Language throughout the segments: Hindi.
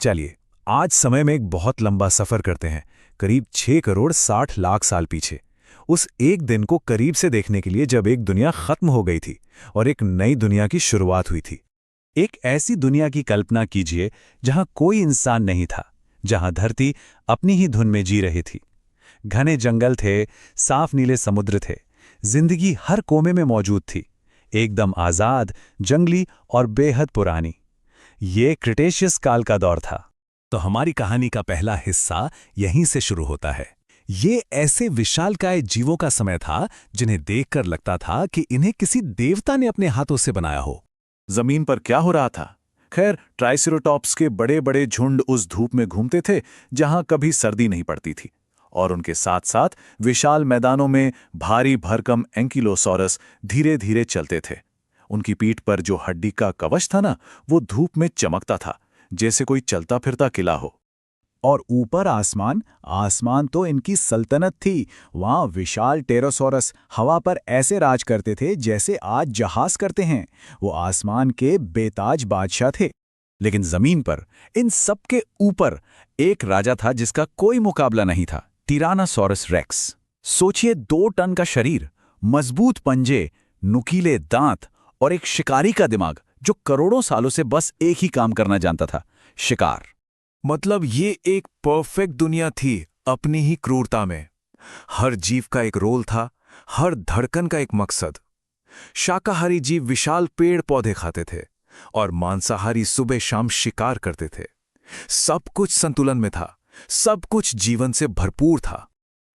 चलिए, आज समय में एक बहुत लंबा सफर करते हैं, करीब 6 करोड़ 60 लाख साल पीछे। उस एक दिन को करीब से देखने के लिए जब एक दुनिया खत्म हो गई थी और एक नई दुनिया की शुरुआत हुई थी। एक ऐसी दुनिया की कल्पना कीजिए जहां कोई इंसान नहीं था, जहां धरती अपनी ही धुन में जी रही थी। घने जंगल थे, साफ नीले समुद्र थे, जिंदगी हर कोने में मौजूद थी, एकदम आजाद, जंगली और बेहद पुरानी। ये क्रिटेशियस काल का दौर था। तो हमारी कहानी का पहला हिस्सा यहीं से शुरू होता है। ये ऐसे विशालकाय जीवों का समय था जिन्हें देखकर लगता था कि इन्हें किसी देवता ने अपने हाथों से बनाया हो। जमीन पर क्या हो रहा था? खैर, ट्राइसेरोटॉप्स के बड़े बड़े झुंड उस धूप में घूमते थे जहां कभी सर्दी नहीं पड़ती थी, और उनके साथ साथ विशाल मैदानों में भारी भरकम एंकिलोसॉरस धीरे धीरे चलते थे। उनकी पीठ पर जो हड्डी का कवच था ना, वो धूप में चमकता था जैसे कोई चलता फिरता किला हो। और ऊपर आसमान, आसमान तो इनकी सल्तनत थी। वहां विशाल टेरोसॉरस हवा पर ऐसे राज करते थे जैसे आज जहाज करते हैं। वो आसमान के बेताज बादशाह थे। लेकिन जमीन पर, इन सब के ऊपर, एक राजा था जिसका कोई मुकाबला नहीं था, टिरानोसॉरस रेक्स। सोचिए, 2 टन का शरीर, मजबूत पंजे, नुकीले दांत और एक शिकारी का दिमाग जो करोड़ों सालों से बस एक ही काम करना जानता था, शिकार। मतलब ये एक परफेक्ट दुनिया थी अपनी ही क्रूरता में। हर जीव का एक रोल था, हर धड़कन का एक मकसद। शाकाहारी जीव विशाल पेड़ पौधे खाते थे और मांसाहारी सुबह शाम शिकार करते थे। सब कुछ संतुलन में था, सब कुछ जीवन से भरपूर था।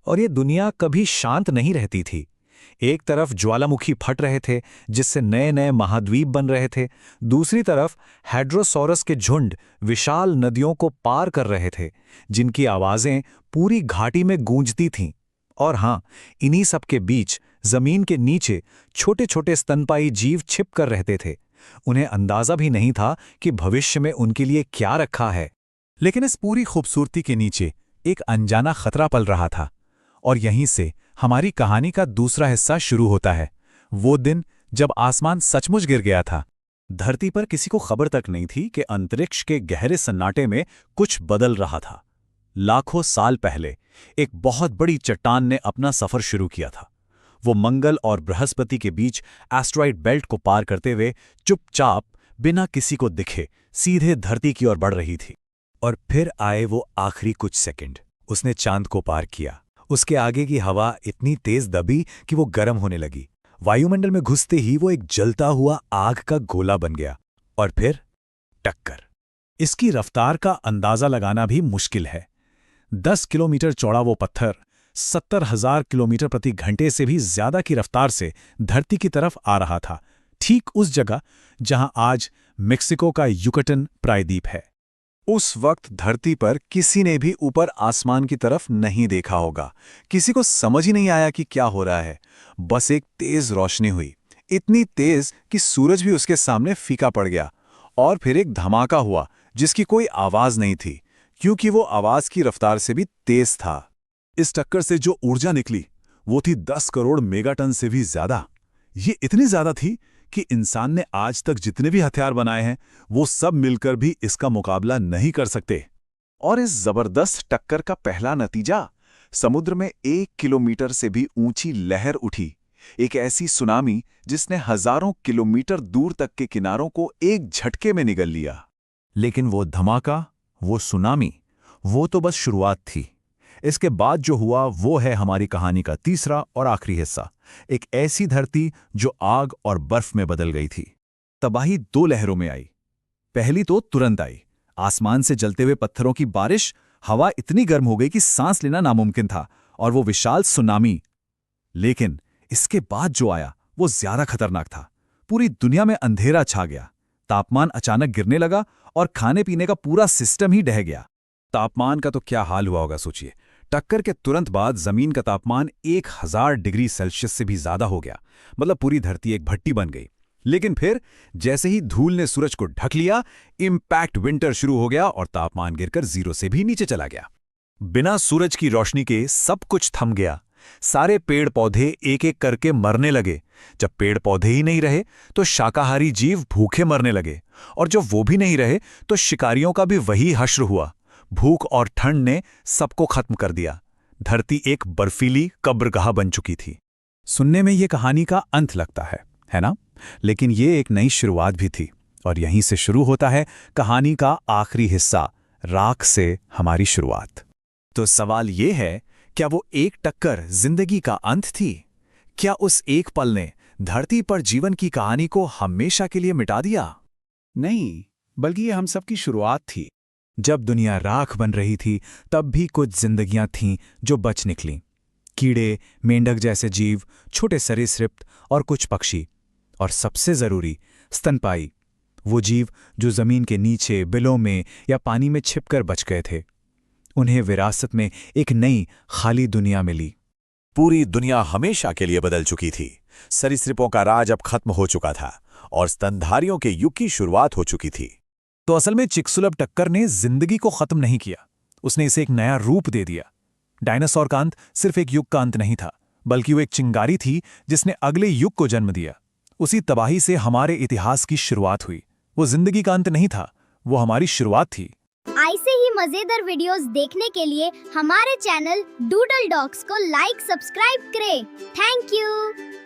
और ये दुनिया कभी शांत नहीं रहती थी। एक तरफ ज्वालामुखी फट रहे थे जिससे नए नए महाद्वीप बन रहे थे, दूसरी तरफ हेड्रोसॉरस के झुंड विशाल नदियों को पार कर रहे थे जिनकी आवाजें पूरी घाटी में गूंजती थीं। और हां, इन्हीं सब के बीच जमीन के नीचे छोटे छोटे स्तनपाई जीव छिप कर रहते थे। उन्हें अंदाजा भी नहीं था कि भविष्य में उनके लिए क्या रखा है। लेकिन इस पूरी खूबसूरती के नीचे एक अनजाना खतरा पल रहा था। और यहीं से हमारी कहानी का दूसरा हिस्सा शुरू होता है। वो दिन जब आसमान सचमुच गिर गया था। धरती पर किसी को खबर तक नहीं थी कि अंतरिक्ष के गहरे सन्नाटे में कुछ बदल रहा था। लाखों साल पहले एक बहुत बड़ी चट्टान ने अपना सफर शुरू किया था। वो मंगल और बृहस्पति के बीच एस्ट्रॉइड बेल्ट को पार करते हुए चुपचाप, बिना किसी को दिखे, सीधे धरती की ओर बढ़ रही थी। और फिर आए वो आखिरी कुछ सेकंड। उसने चांद को पार किया। उसके आगे की हवा इतनी तेज दबी कि वो गर्म होने लगी। वायुमंडल में घुसते ही वो एक जलता हुआ आग का गोला बन गया। और फिर टक्कर। इसकी रफ्तार का अंदाजा लगाना भी मुश्किल है। 10 किलोमीटर चौड़ा वो पत्थर 70,000 किलोमीटर प्रति घंटे से भी ज्यादा की रफ्तार से धरती की तरफ आ रहा था, ठीक उस जगह जहां आज मेक्सिको का युकटन प्रायद्वीप है। उस वक्त धरती पर किसी ने भी ऊपर आसमान की तरफ नहीं देखा होगा। किसी को समझ ही नहीं आया कि क्या हो रहा है। बस एक तेज रोशनी हुई, इतनी तेज कि सूरज भी उसके सामने फीका पड़ गया। और फिर एक धमाका हुआ जिसकी कोई आवाज नहीं थी, क्योंकि वो आवाज की रफ्तार से भी तेज था। इस टक्कर से जो ऊर्जा निकली वो थी 10 करोड़ मेगाटन से भी ज्यादा। ये इतनी ज्यादा थी कि इंसान ने आज तक जितने भी हथियार बनाए हैं वो सब मिलकर भी इसका मुकाबला नहीं कर सकते। और इस जबरदस्त टक्कर का पहला नतीजा, समुद्र में 1 किलोमीटर से भी ऊंची लहर उठी। एक ऐसी सुनामी जिसने हजारों किलोमीटर दूर तक के किनारों को एक झटके में निगल लिया। लेकिन वो धमाका, वो सुनामी, वो तो बस शुरुआत थी। इसके बाद जो हुआ वो है हमारी कहानी का तीसरा और आखिरी हिस्सा। एक ऐसी धरती जो आग और बर्फ में बदल गई थी। तबाही 2 लहरों में आई। पहली तो तुरंत आई, आसमान से जलते हुए पत्थरों की बारिश, हवा इतनी गर्म हो गई कि सांस लेना नामुमकिन था, और वो विशाल सुनामी। लेकिन इसके बाद जो आया वो ज्यादा खतरनाक था। पूरी दुनिया में अंधेरा छा गया, तापमान अचानक गिरने लगा और खाने पीने का पूरा सिस्टम ही ढह गया। तापमान का तो क्या हाल हुआ होगा सोचिए। टक्कर के तुरंत बाद जमीन का तापमान 1000 डिग्री सेल्सियस से भी ज्यादा हो गया। मतलब पूरी धरती एक भट्टी बन गई। लेकिन फिर जैसे ही धूल ने सूरज को ढक लिया, इंपैक्ट विंटर शुरू हो गया और तापमान गिरकर 0 से भी नीचे चला गया। बिना सूरज की रोशनी के सब कुछ थम गया। सारे पेड़ पौधे एक एक करके मरने लगे। जब पेड़ पौधे ही नहीं रहे तो शाकाहारी जीव भूखे मरने लगे, और जब वो भी नहीं रहे तो शिकारियों का भी वही हश्र हुआ। भूख और ठंड ने सबको खत्म कर दिया। धरती एक बर्फीली कब्रगाह बन चुकी थी। सुनने में ये कहानी का अंत लगता है ना? लेकिन ये एक नई शुरुआत भी थी, और यहीं से शुरू होता है कहानी का आखिरी हिस्सा, राख से हमारी शुरुआत। तो सवाल ये है, क्या वो एक टक्कर जिंदगी का अंत थी? क्या उस एक पल ने धरती पर जीवन की कहानी को हमेशा के लिए मिटा दिया? नहीं, बल्कि ये हम सबकी शुरुआत थी। जब दुनिया राख बन रही थी, तब भी कुछ जिंदगियां थीं जो बच निकलीं। कीड़े, मेंढक जैसे जीव, छोटे सरीसृप और कुछ पक्षी, और सबसे जरूरी स्तनपायी, वो जीव जो जमीन के नीचे, बिलों में या पानी में छिपकर बच गए थे। उन्हें विरासत में एक नई खाली दुनिया मिली। पूरी दुनिया हमेशा के लिए बदल चुकी थी। सरीसृपों का राज अब खत्म हो चुका था और स्तनधारियों के युग की शुरुआत हो चुकी थी। तो असल में चिकसुलभ टक्कर ने जिंदगी को खत्म नहीं किया, उसने इसे एक नया रूप दे दिया। डायनासोर का अंत सिर्फ एक युग का अंत नहीं था, बल्कि वो एक चिंगारी थी जिसने अगले युग को जन्म दिया। उसी तबाही से हमारे इतिहास की शुरुआत हुई। वो जिंदगी का अंत नहीं था, वो हमारी शुरुआत थी। ऐसे ही मजेदार वीडियोस देखने के लिए हमारे चैनल डूडल डॉग्स को लाइक, सब्सक्राइब करें। Thank you.